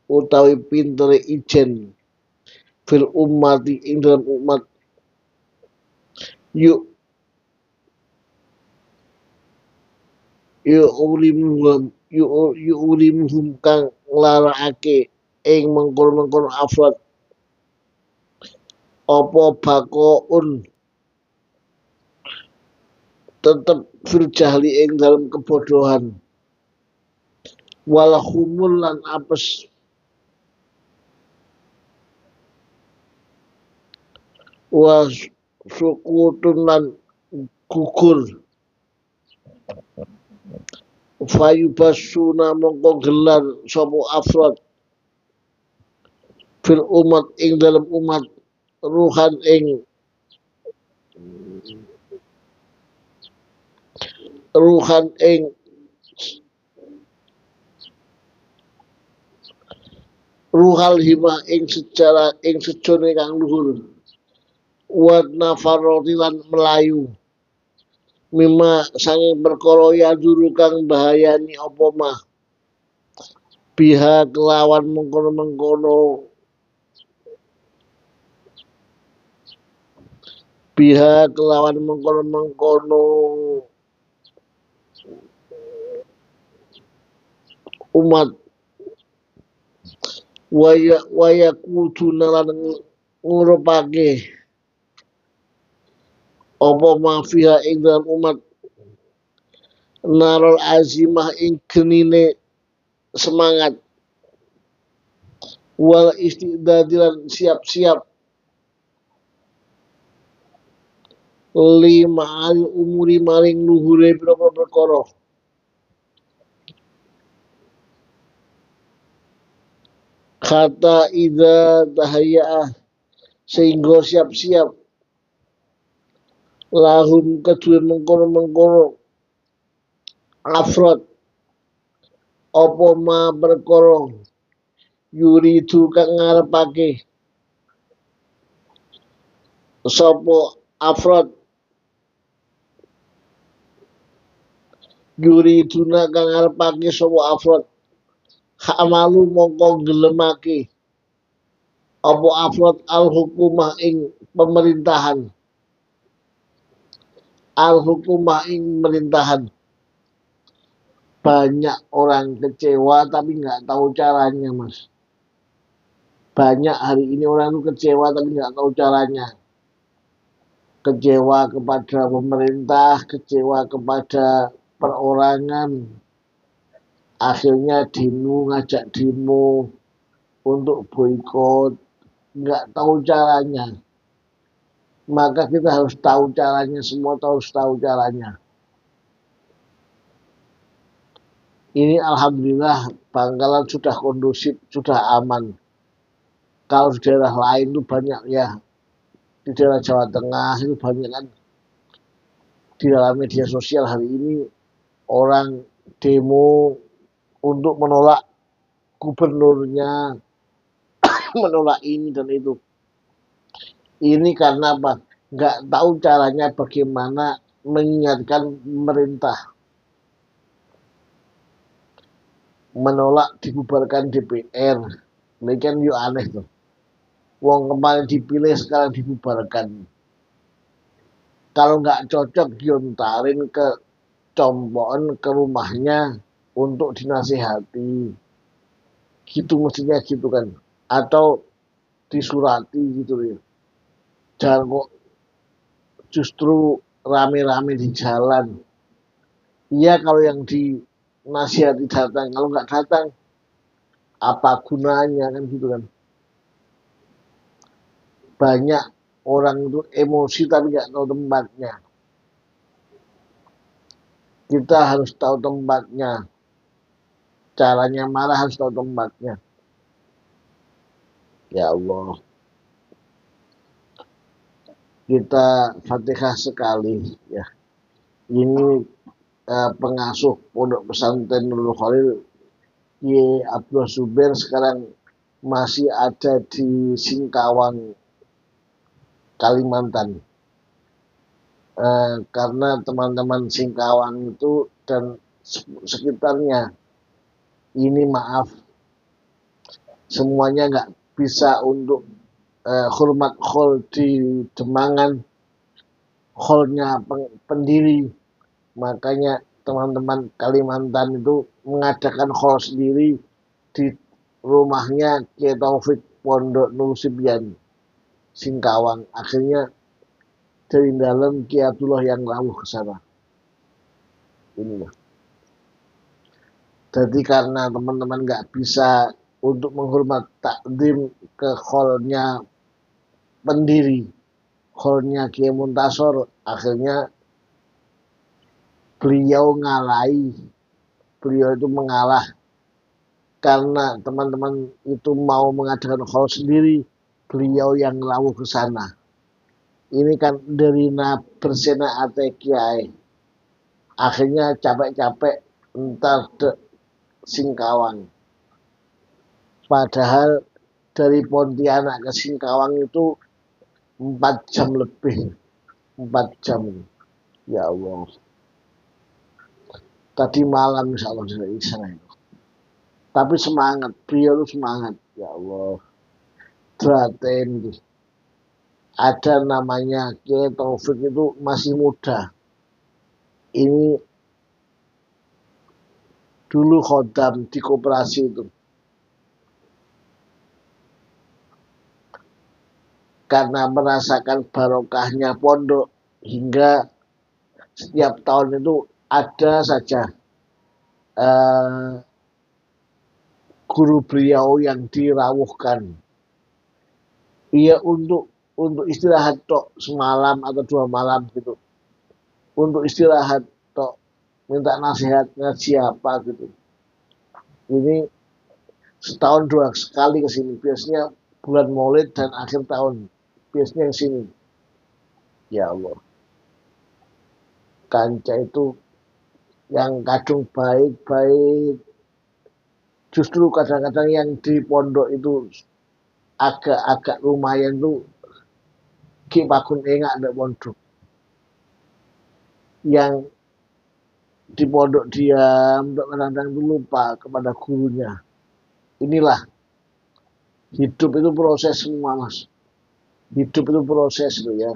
utawi pintere ijen fil ummati ing dalam umat yuk ulimuhum kang nglarakake ing mengkono-mengkono afrad apa bakoun tetep fil jahli ing dalam kebodohan wal humul lan apes wa sukutun lan gugur fayubasuna mongko gelar sapa afrad fil umat ing dalam umat ruhan ing ruhan ing ruhal hima ing secara ing sejone kang luhur wa nafaroti lan melayu mima sanging perkara ya juru kang bahayani apa mah biha kelawan mengkono-mengkono biha kelawan mengkono-mengkono umat waya kuduna lan ngurupake apa mafia ing dalam umat narol azimah ing genine semangat wal istidadilan siap-siap lima al umuri maring luhure berapa perkara kata ida tahayyaah sehingga siap-siap lahum kedua mengkono-mengkono afrod apa ma perkara yuridu kang ngarepake sapa afrod yuriduna kang ngarepake sapa afrod hamalu mongko gelemake apa afrod al hukumah ing pemerintahan al hukumah ing pemerintahan banyak orang kecewa tapi nggak tahu caranya mas banyak hari ini orang itu kecewa tapi nggak tahu caranya kecewa kepada pemerintah kecewa kepada perorangan akhirnya ngajak demo untuk boikot nggak tahu caranya maka kita harus tahu caranya semua harus tahu caranya ini alhamdulillah Bangkalan sudah kondusif sudah aman kalau di daerah lain itu banyak ya di daerah Jawa Tengah itu banyak kan di dalam media sosial hari ini orang demo untuk menolak gubernurnya menolak ini dan itu ini karena apa nggak tahu caranya bagaimana mengingatkan pemerintah menolak dibubarkan DPR ini kan yuk aneh tuh wong kemarin dipilih sekarang dibubarkan kalau nggak cocok diontarin ke Combon ke rumahnya untuk dinasihati gitu mestinya gitu kan atau disurati gitu ya jangan kok justru rame-rame di jalan iya kalau yang dinasihati datang kalau nggak datang apa gunanya kan gitu kan banyak orang itu emosi tapi nggak tahu tempatnya kita harus tahu tempatnya caranya marah harus tahu tempatnya ya Allah kita Fatihah sekali ya ini pengasuh pondok pesantren Nurul Khalil Kiai Abdul Zubair sekarang masih ada di Singkawang Kalimantan karena teman-teman Singkawang itu dan sekitarnya ini maaf semuanya nggak bisa untuk hormat khol di Demangan, kholnya pendiri. Makanya teman-teman Kalimantan itu mengadakan khol sendiri di rumahnya Kiai Taufik Pondok Nur Sibian Singkawang. Akhirnya dari dalam Kiai Abdullah yang rawuh ke sana. Inilah. Jadi karena teman-teman nggak bisa untuk menghormat takdim ke kholnya pendiri, kholnya Kiai Muntasor, akhirnya beliau ngalahi, beliau itu mengalah karena teman-teman itu mau mengadakan khol sendiri, beliau yang rawuh ke sana. Ini kan dari bersena ate kiai. Akhirnya capek-capek entar de Singkawang. Padahal dari Pontianak ke Singkawang itu 4 jam lebih. 4 jam. Ya Allah. Tadi malam insya Allah dari sana itu. Tapi semangat, beliau itu semangat. Ya Allah. Teraten itu. Ada namanya Kiai Taufik itu masih muda. Ini dulu khodam di koperasi itu. Karena merasakan barokahnya pondok hingga setiap tahun itu ada saja guru beliau yang dirawuhkan. Ia untuk istirahat tok semalam atau 2 malam gitu. Untuk istirahat tok minta nasihatnya siapa gitu. Ini setahun 2 kali ke sini. Biasanya bulan Maulid dan akhir tahun. Biasanya yang sini. Ya Allah. Kanca itu yang kadung baik-baik. Justru kadang-kadang yang di pondok itu agak-agak lumayan tuh ki pakun enggak ada pondok. Yang di pondok diam, kadang-kadang itu lupa kepada gurunya. Inilah hidup itu proses semua mas. Hidup itu proses loh ya.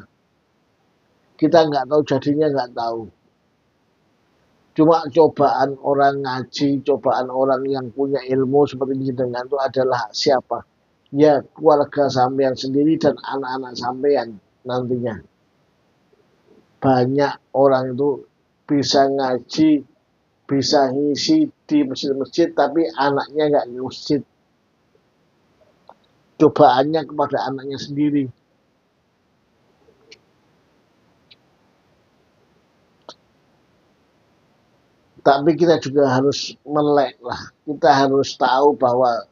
Kita nggak tahu jadinya nggak tahu. Cuma cobaan orang ngaji, cobaan orang yang punya ilmu seperti ini dengan itu adalah siapa? Ya keluarga sampean sendiri dan anak-anak sampean nantinya. Banyak orang itu bisa ngaji, bisa ngisi di masjid-masjid, tapi anaknya nggak di masjid. Cobaannya kepada anaknya sendiri. Tapi kita juga harus melek lah. Kita harus tahu bahwa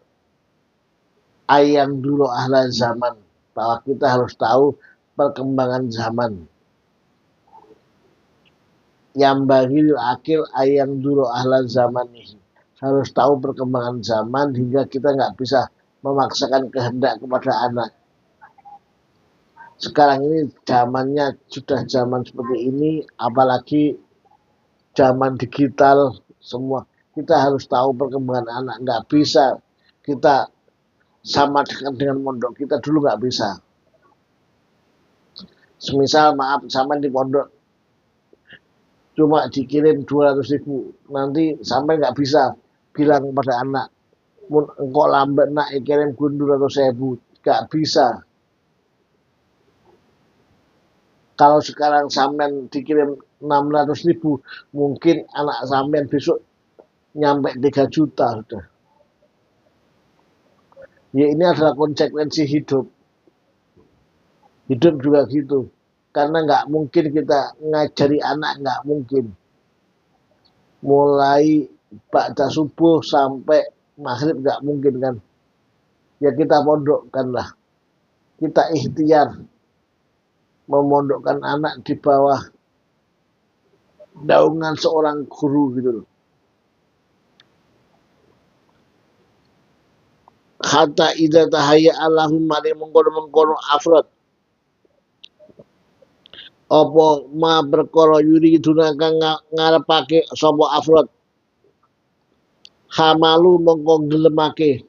ayam dulu ahla zaman. Bahwa kita harus tahu perkembangan zaman. Yang bagi akhir ayam dulu ahla zaman ini. Harus tahu perkembangan zaman hingga kita nggak bisa memaksakan kehendak kepada anak. Sekarang ini zamannya sudah zaman seperti ini, apalagi zaman digital semua. Kita harus tahu perkembangan anak. Nggak bisa kita sama dengan pondok kita dulu nggak bisa. Semisal maaf sama di pondok cuma dikirim 200.000, nanti sampai nggak bisa bilang pada anak, engkau lambat nak kirim gundur atau 1.000, nggak bisa. Kalau sekarang sampean dikirim 600.000, mungkin anak sampean besok nyampe 3 juta sudah. Ya ini adalah konsekuensi hidup. Hidup juga gitu. Karena nggak mungkin kita ngajari anak, nggak mungkin. Mulai ba'da subuh sampai maghrib nggak mungkin kan. Ya kita pondokkan lah. Kita ikhtiar memondokkan anak di bawah naungan seorang guru gitu loh. Hatta idza tahayya Allahumma li mengkono afrad. Apa ma perkara yuri kang ngarepake sapa afrad. Hamalu mongko gelemake.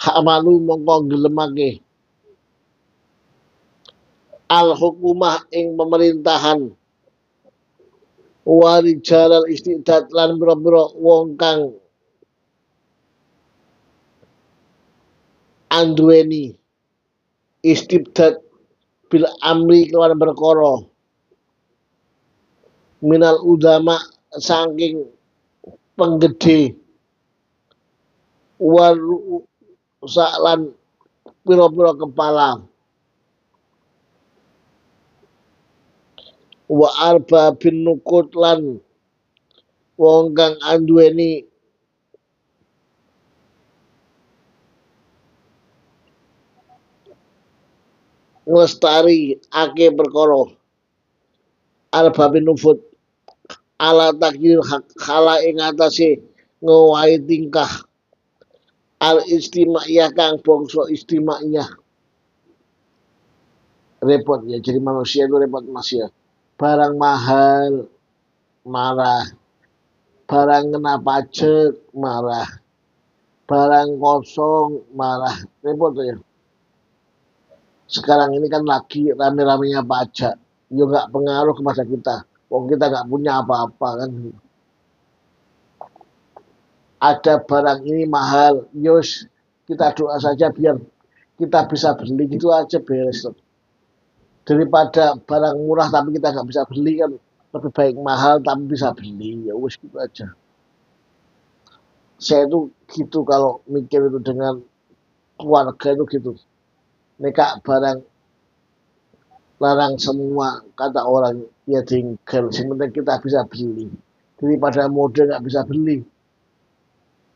hamalu mongko gelemake al hukumah ing pemerintahan wali jalal istidad lan biro-biro wong kang anduweni istibdad bil amri kelawan perkara minal udama saking penggede waru saklan pira-pira kepala wa arba bin nukut lan wong kang anduweni nglestari ake perkara arba bin nufut ala takdir khala ing atase ngowahi tingkah al istimaiyah kang bangsa istimaiyah repot ya jadi manusia itu repot mas ya barang mahal marah barang kena pajak marah barang kosong marah repot ya sekarang ini kan lagi rame-ramenya pajak ya nggak pengaruh kepada kita wong kita nggak punya apa-apa kan ada barang ini mahal yos kita doa saja biar kita bisa beli gitu aja beres daripada barang murah tapi kita nggak bisa beli kan lebih baik mahal tapi bisa beli ya wes gitu aja saya itu gitu kalau mikir itu dengan keluarga itu gitu mereka barang larang semua kata orang ya tinggal sementara kita bisa beli daripada mode nggak bisa beli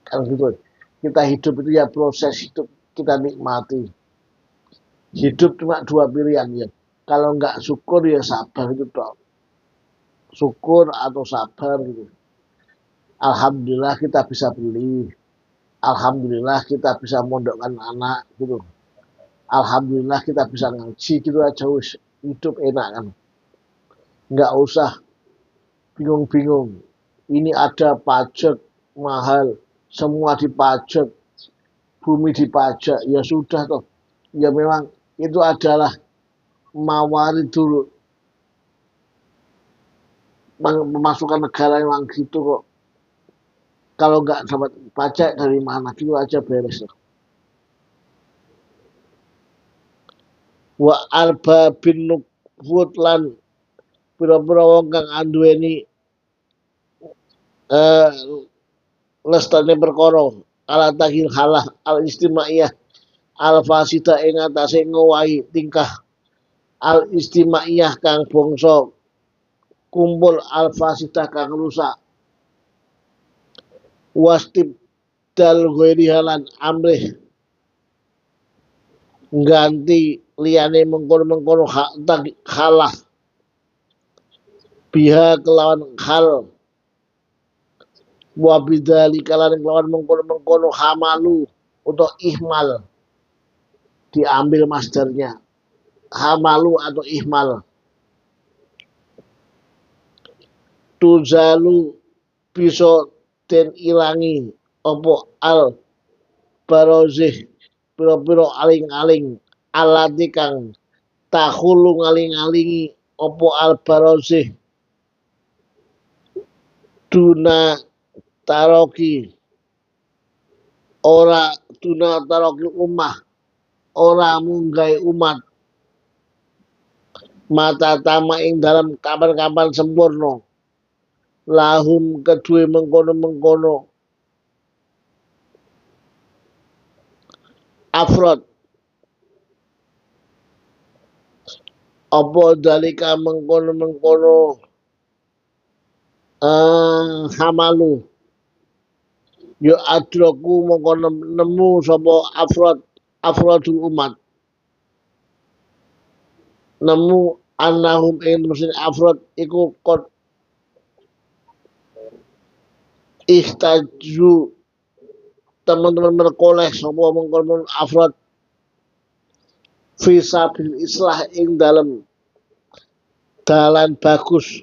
kan gitu kita hidup itu ya proses hidup kita nikmati hidup cuma dua pilihan ya kalau nggak syukur ya sabar itu dong syukur atau sabar gitu alhamdulillah kita bisa beli alhamdulillah kita bisa mondokkan anak gitu alhamdulillah kita bisa ngaji gitu aja wis hidup enak kan nggak usah bingung-bingung ini ada pajak mahal semua dipajak bumi dipajak ya sudah toh ya memang itu adalah mawaridul pemasukan negara memang gitu kok kalau nggak dapat pajak dari mana gitu aja beres loh. Wa arba bin nukfut lan pira-pira wong kang anduweni lestane perkara ala tahil halah al istimaiyah al fasida ing atase ngowahi tingkah al istimaiyah kang bangsa kumpul al fasida kang rusak wastib dal ghairi halan amrih ganti liyane mengkono-mengkono hak halah biha kelawan hal wa bidzali kalawan kelawan mengkono-mengkono hamalu atau ihmal diambil masdarnya hamalu atau ihmal tuzalu bisa den ilangi opo al barozih pira-pira aling-aling alati kang tahulu ngaling-alingi opo al barozih duna taroki ora duna taroki ummah ora munggai umat mata tama ing dalam kapan-kapan sempurna lahum kedue mengkono-mengkono afrod apa dalika mengkono-mengkono hamalu yo adroku mengkono nemu sapa afrodul umat nemu annahum ing mesin afrod iku kot istaju teman-teman berkoleh sapa mengkono afrod fisabil islah ing dalam dalan bagus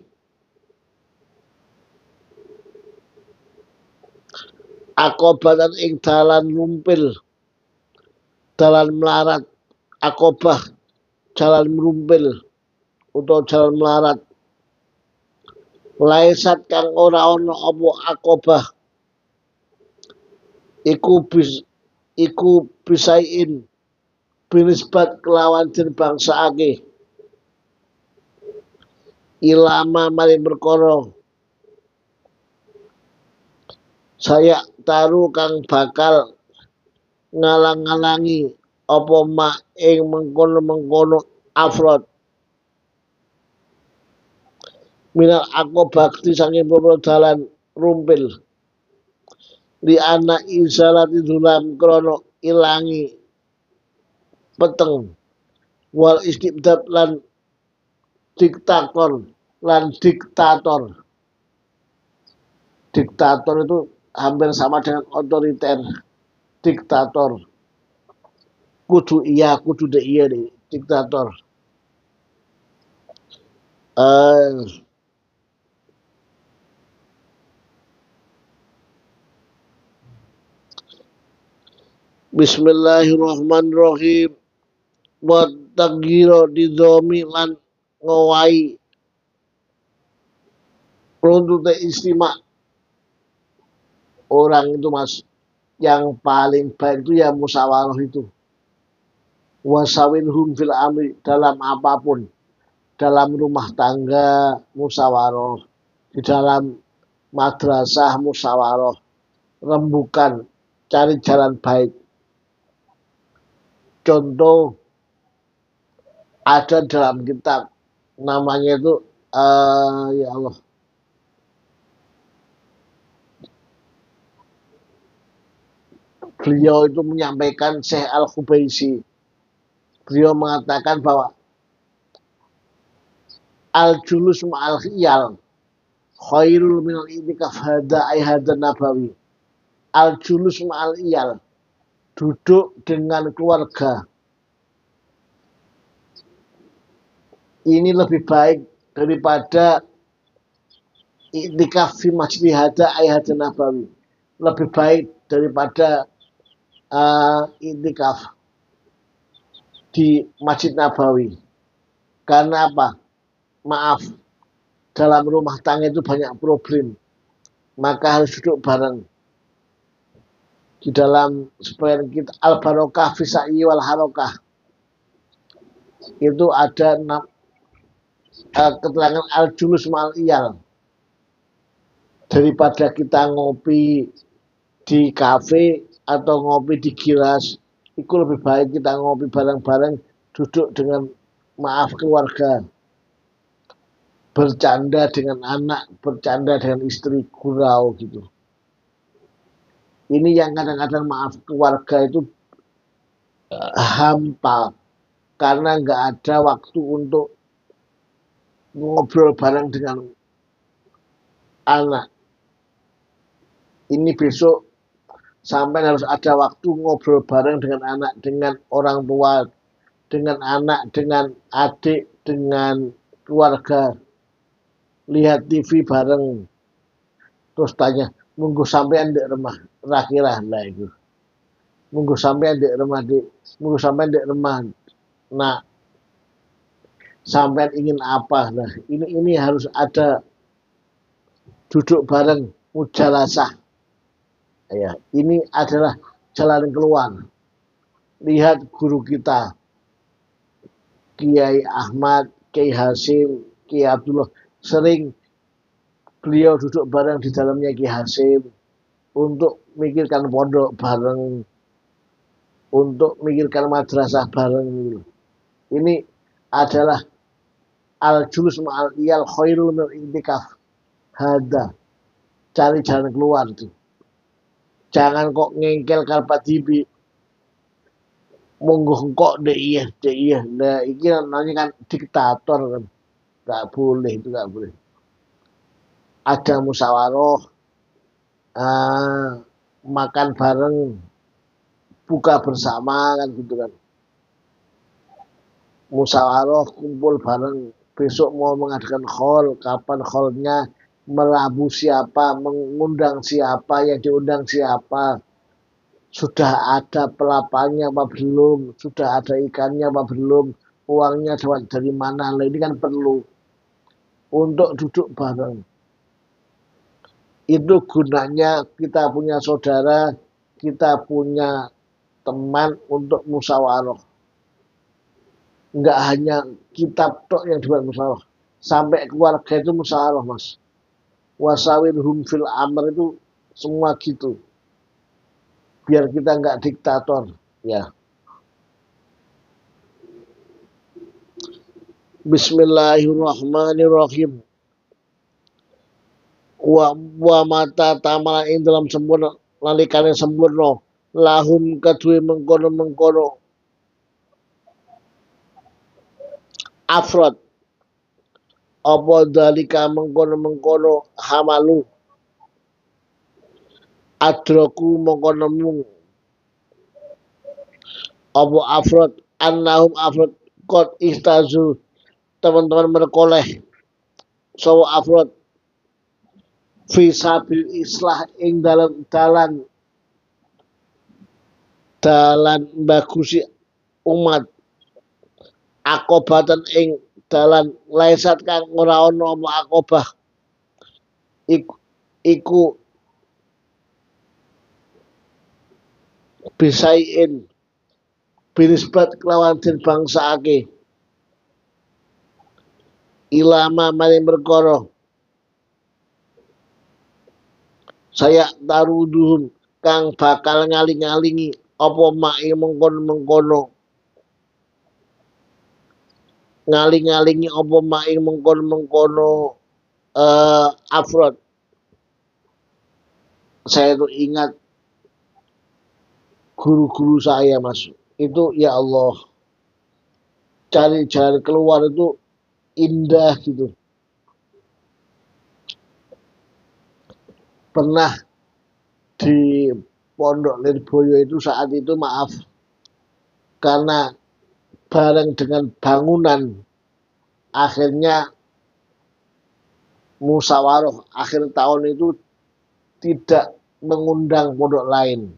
akobatan ing dalan lumpil jalan melarat, akobah jalan merumpil utawa jalan melarat. Laisat kang ora ana apa akobah iku bisain binisbat kelawan den bangsaake ilama maring perkara saya taru kang bakal ngalang-alangi apa mak ing mengkono-mengkono afrod minal aku bakti saking pura dalan rumpil di anak isalati dulam krono ilangi peteng wal istibdad lan diktator lan diktator. Diktator itu hampir sama dengan otoriter. Diktator kudu iya kudu de iya nih diktator. Bismillahirrahmanirrahim. Wa tagiro didomi lan ngowai runtute istimak orang itu mas yang paling baik itu ya musyawarah itu wasawinhum fil amri dalam apapun dalam rumah tangga musyawarah di dalam madrasah musyawarah rembukan cari jalan baik contoh ada dalam kitab namanya itu ya Allah beliau itu menyampaikan Syekh Al-Khubaisi beliau mengatakan bahwa al-julus ma'al khiyal khairul minal itikaf hada ayhada nabawi al-julus ma'al iyal duduk dengan keluarga ini lebih baik daripada itikaf fi masjid hada ayhada nabawi lebih baik daripada itikaf di Masjid Nabawi karena apa? Maaf dalam rumah tangga itu banyak problem maka harus duduk bareng di dalam supaya kita al-barokah fisa'i wal harokah itu ada keterangan al-julus ma'al iyal daripada kita ngopi di kafe atau ngopi di kilas itu lebih baik kita ngopi bareng-bareng duduk dengan maaf keluarga bercanda dengan anak bercanda dengan istri gurau gitu ini yang kadang-kadang maaf keluarga itu hampa karena nggak ada waktu untuk ngobrol bareng dengan anak ini besok sampai harus ada waktu ngobrol bareng dengan anak dengan orang tua dengan anak dengan adik dengan keluarga lihat TV bareng terus tanya munggu sampean di rumah rakilah lah itu munggu sampean di rumah munggu sampean di rumah nah sampean ingin apa nah ini harus ada duduk bareng mujalasah ya ini adalah jalan keluar lihat guru kita Kiai Ahmad Kiai Hasim Kiai Abdullah sering beliau duduk bareng di dalamnya Kiai Hasim untuk mikirkan pondok bareng untuk mikirkan madrasah bareng ini adalah al-julus ma'al iyal khairul min intikaf hada cari jalan keluar itu jangan kok ngengkel karpat tibi monggo kok deh iya nah ini namanya kan diktator kan nggak boleh itu nggak boleh ada musyawarah makan bareng buka bersama kan gitu kan musyawarah kumpul bareng besok mau mengadakan khol kapan kholnya melabu siapa mengundang siapa yang diundang siapa Sudah ada pelapanya apa belum? Sudah ada ikannya apa belum? Uangnya dapat dari mana? Nah, ini kan perlu untuk duduk bareng. Itu gunanya kita punya saudara, kita punya teman untuk musyawarah. Enggak hanya kitab tok yang dibuat musyawarah. Sampai keluarga itu musyawarah, Mas. Wasawirhum fil amr itu semua gitu. Biar kita enggak diktator, ya. Bismillahirrahmanirrahim. Wa mata tamala ing dalam sempurna nalikane sempurna lahum kadue mengkono-mengkono afrod apa dalika mengkono-mengkono hamalu adroku mengkono apa afrod annahum afrod kot istazu teman-teman berkoleh sawa afrod fisabil islah ing dalan bagusi umat akobatan ing dalan laisat kang ora ana apa akobah iku bisain binisbat kelawan den bangsaake ilama maring perkara saya taruduhum kang bakal ngaling-ngalingi apa mak mengkono-mengkono ngaling-ngalingi apa mak mengkono-mengkono afrod. Saya tuh ingat guru-guru saya, Mas. Itu ya Allah, cari jalan keluar itu indah gitu. Pernah di Pondok Lirboyo itu saat itu maaf karena bareng dengan bangunan akhirnya musyawarah akhir tahun itu tidak mengundang pondok lain.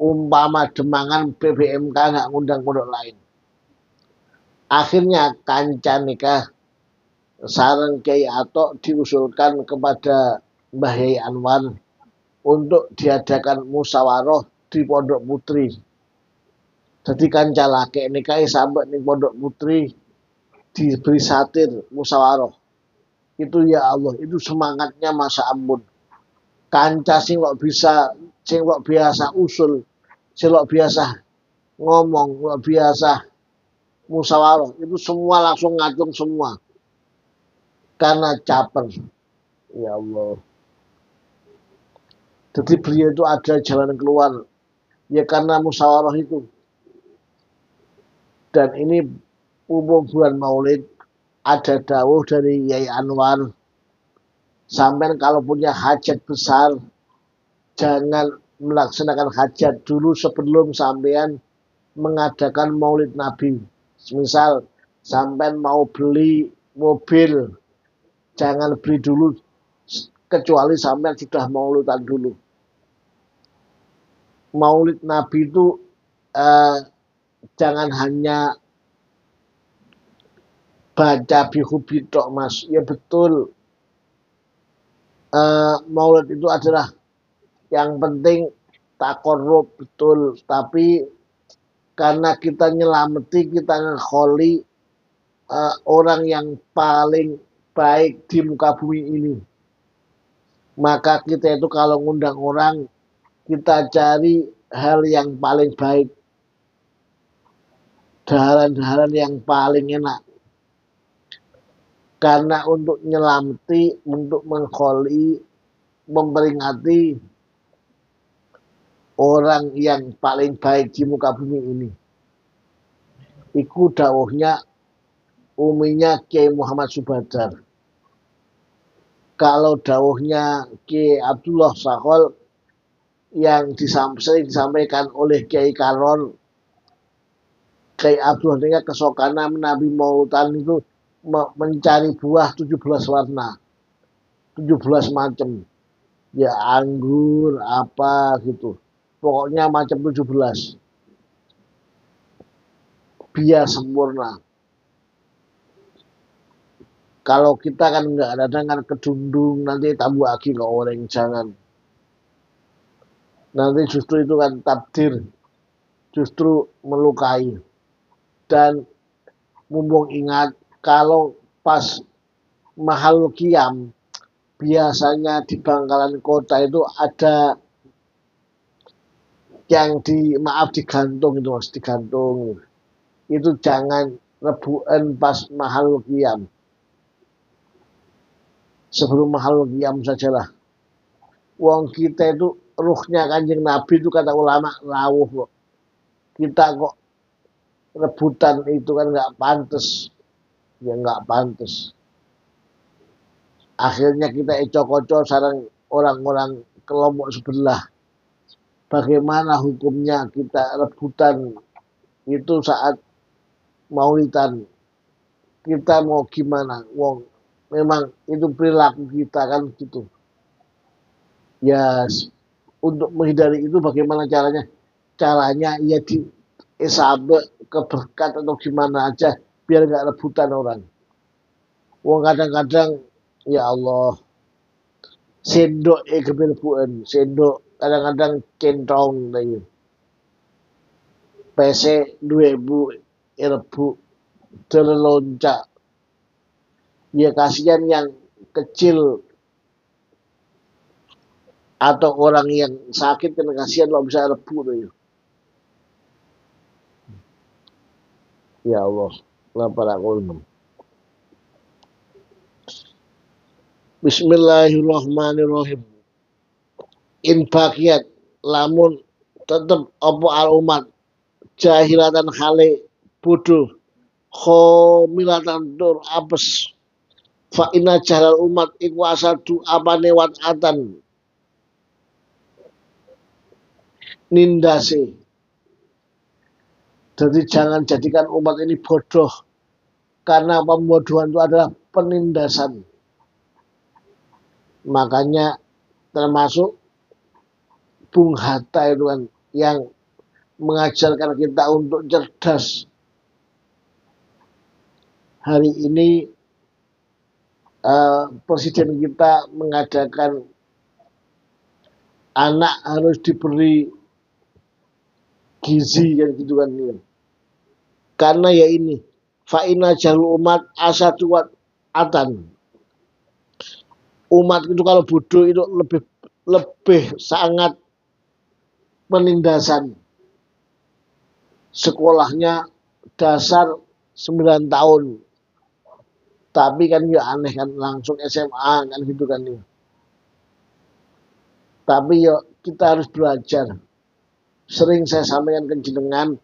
Umpama Demangan BBMK nggak ngundang pondok lain. Akhirnya kanca nikah sareng Kiai Atok diusulkan kepada Mbah Yai Anwar untuk diadakan musyawarah di Pondok Putri. Jadi kanca laki nikah sampai di Pondok Putri diberi satir musyawarah. Itu ya Allah, itu semangatnya masa ampun. Kanca sing kok bisa, sing kok biasa usul, sing kok biasa ngomong, kok biasa musyawarah, itu semua langsung ngatung semua. Karena caper. Ya Allah. Jadi beliau itu ada jalan keluar. Ya karena musyawarah itu. Dan ini umum bulan Maulid ada dawuh dari Yai Anwar. Sampai kalau punya hajat besar, jangan melaksanakan hajat dulu sebelum sampean mengadakan Maulid Nabi. Misal sampean mau beli mobil, jangan beli dulu kecuali sampean sudah maulidan dulu. Maulid Nabi itu jangan hanya baca bihubi tok, Mas. Ya betul. Maulid itu adalah yang penting takorup betul, tapi karena kita nyelameti, kita ngekholi orang yang paling baik di muka bumi ini, maka kita itu kalau ngundang orang kita cari hal yang paling baik, daharan-daharan yang paling enak. Karena untuk nyelamati, untuk mengkholi, memperingati orang yang paling baik di muka bumi ini. Iku dawuhnya uminya Kiai Muhammad Subadar. Kalau dawuhnya Kiai Abdullah Sahol yang sering disampaikan oleh Kiai Karol, Kiai Abdullah dengan kesokana Nabi Maulidan itu mencari buah 17 warna, 17 macam. Ya anggur, apa gitu. pokoknya macam 17 biar sempurna. Kalau kita kan nggak ada dengan kedundung nanti tabu lagi ke orang, jangan. Nanti justru itu kan takdir, justru melukai. Dan mumpung ingat kalau pas mahal kiam biasanya di Bangkalan Kota itu ada yang digantung itu mas, digantung. Itu jangan rebuan pas mahal kiam. Sebelum mahal kiam sajalah. Wong kita itu ruhnya Kanjeng Nabi itu kata ulama rawuh kok. Kita kok rebutan itu kan nggak pantas, ya nggak pantas. Akhirnya kita ecok-ecok sarang orang-orang kelompok sebelah. Bagaimana hukumnya kita rebutan itu saat maulidan? Kita mau gimana? Wong memang itu perilaku kita kan gitu. Ya untuk menghindari itu bagaimana caranya? Caranya ya di esabe keberkat atau gimana aja biar nggak rebutan orang. Wong kadang-kadang ya Allah sendok keberbuan sendok kadang-kadang centong lagi. PC 2000 rebu terloncat. Ya kasihan yang kecil atau orang yang sakit kan kasihan lo bisa rebu tuh. Ya Allah, lapar aku. Bismillahirrahmanirrahim. In bagiat lamun tetep opo al umat jahilatan hale bodoh khomilatan tur apes fa inna jahlal umat iku asadu apane wat'atan nindase. Jadi jangan jadikan umat ini bodoh karena pembodohan itu adalah penindasan. Makanya termasuk Bung Hatta itu kan yang mengajarkan kita untuk cerdas. Hari ini presiden kita mengadakan anak harus diberi gizi kan gitu kan. Karena ya ini fa'ina jalul umat asatuat atan. Umat itu kalau bodoh itu lebih sangat penindasan. Sekolahnya dasar 9 tahun. Tapi kan ya aneh kan langsung SMA kan gitu kan ya. Tapi ya kita harus belajar. Sering saya sampaikan ke jenengan,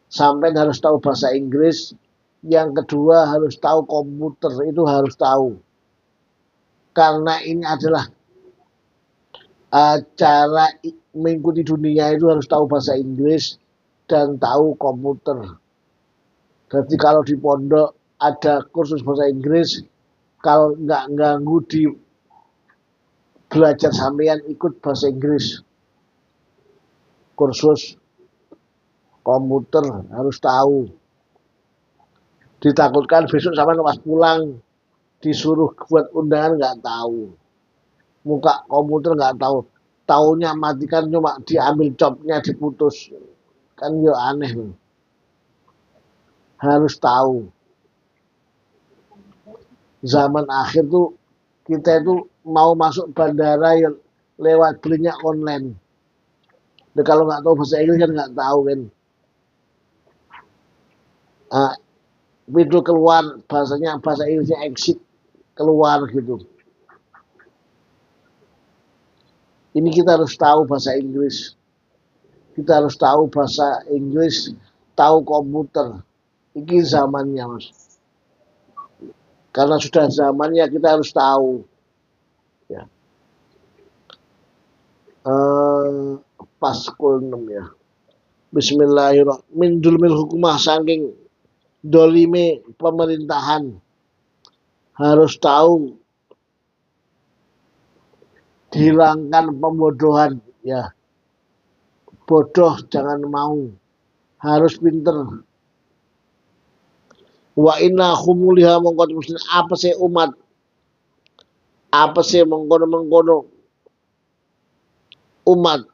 sampai harus tahu bahasa Inggris. Yang kedua harus tahu komputer, itu harus tahu. Karena ini adalah cara mengikuti dunia itu harus tahu bahasa Inggris dan tahu komputer. Jadi kalau di pondok ada kursus bahasa Inggris, kalau nggak ganggu di belajar sampean ikut bahasa Inggris. Kursus komputer harus tahu. Ditakutkan besok sampai pas pulang disuruh buat undangan nggak tahu. Muka komputer nggak tahu. Taunya matikan cuma diambil jobnya diputus. Kan ya aneh loh. Harus tahu. Zaman akhir tuh kita itu mau masuk bandara ya lewat belinya online. Dan kalau nggak tahu bahasa Inggris kan nggak tahu kan. Pintu keluar bahasanya bahasa Inggrisnya exit keluar gitu. Ini kita harus tahu bahasa Inggris. Kita harus tahu bahasa Inggris, tahu komputer. Ini zamannya mas. Karena sudah zamannya kita harus tahu. Ya. Paskul 6 ya. Bismillahirrahmanirrahim. Min dulmil hukumah saking dolime pemerintahan. Harus tahu dihilangkan pembodohan ya. bodoh jangan mau, harus pinter. Wa inna khumuliha mongko muslim apa sih umat, apa sih mengkono umat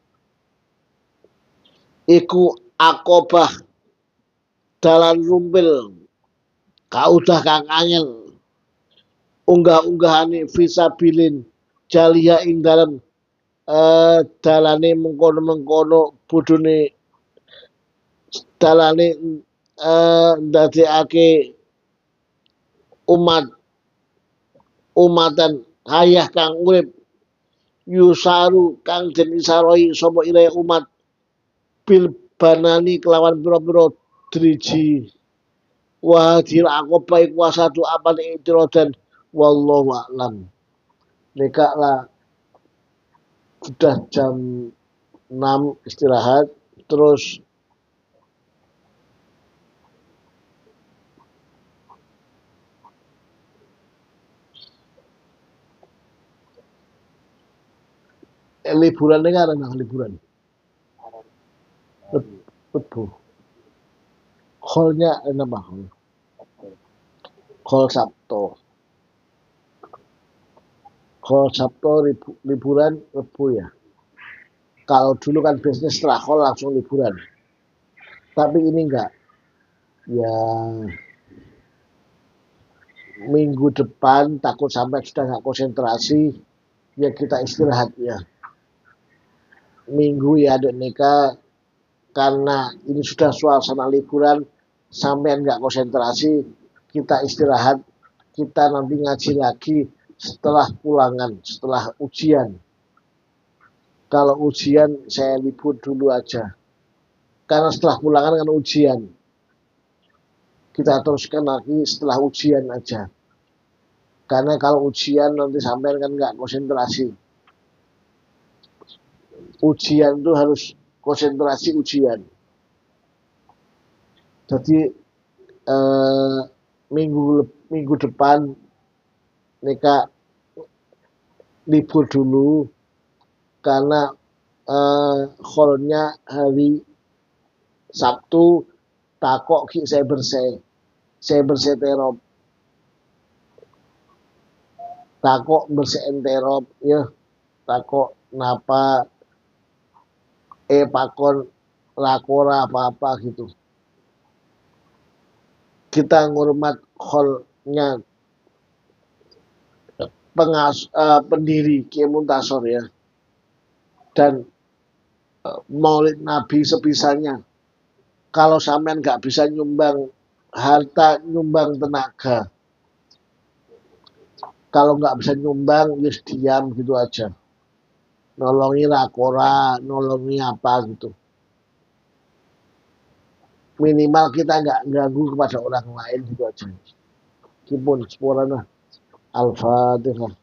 iku akobah dalan rumpil kaudah kang angel unggah-unggahane fisabilin jalia ing dalam dalane mengkono bodhone dalane ndadekake umat umatan hayah kang urip yusaru kang den isaroi sapa ire umat bil banani kelawan pira-pira driji wahadil akoba iku wasatu apane itirodan wallahu a'lam. Neka lah sudah jam 6 istirahat terus liburan ini kan ada liburan Lebu callnya apa call Sabtu liburan Lebu ya. Kalau dulu kan biasanya setelah call langsung liburan, tapi ini enggak ya, minggu depan takut sampai sudah nggak konsentrasi ya kita istirahat ya minggu ya adik Neka, karena ini sudah suasana liburan sampai nggak konsentrasi kita istirahat, kita nanti ngaji lagi setelah pulangan setelah ujian. Kalau ujian saya libur dulu aja karena setelah pulangan kan ujian, kita teruskan lagi setelah ujian aja karena kalau ujian nanti sampai kan nggak konsentrasi. Ujian itu harus konsentrasi ujian. Jadi minggu depan Neka libur dulu karena callnya hari Sabtu takok ki saya bersih terop takok bersihin terop ya takok napa pakon lakora apa gitu. Kita ngurmat callnya pendiri Kiai Muntasor ya, dan Maulid Nabi sebisanya. Kalau sampean nggak bisa nyumbang harta, nyumbang tenaga. Kalau nggak bisa nyumbang, ya diam gitu aja. Nolongi lakora, nolongi apa gitu. Minimal kita nggak ganggu kepada orang lain gitu aja. Meskipun sepurana. Al-Fatihah.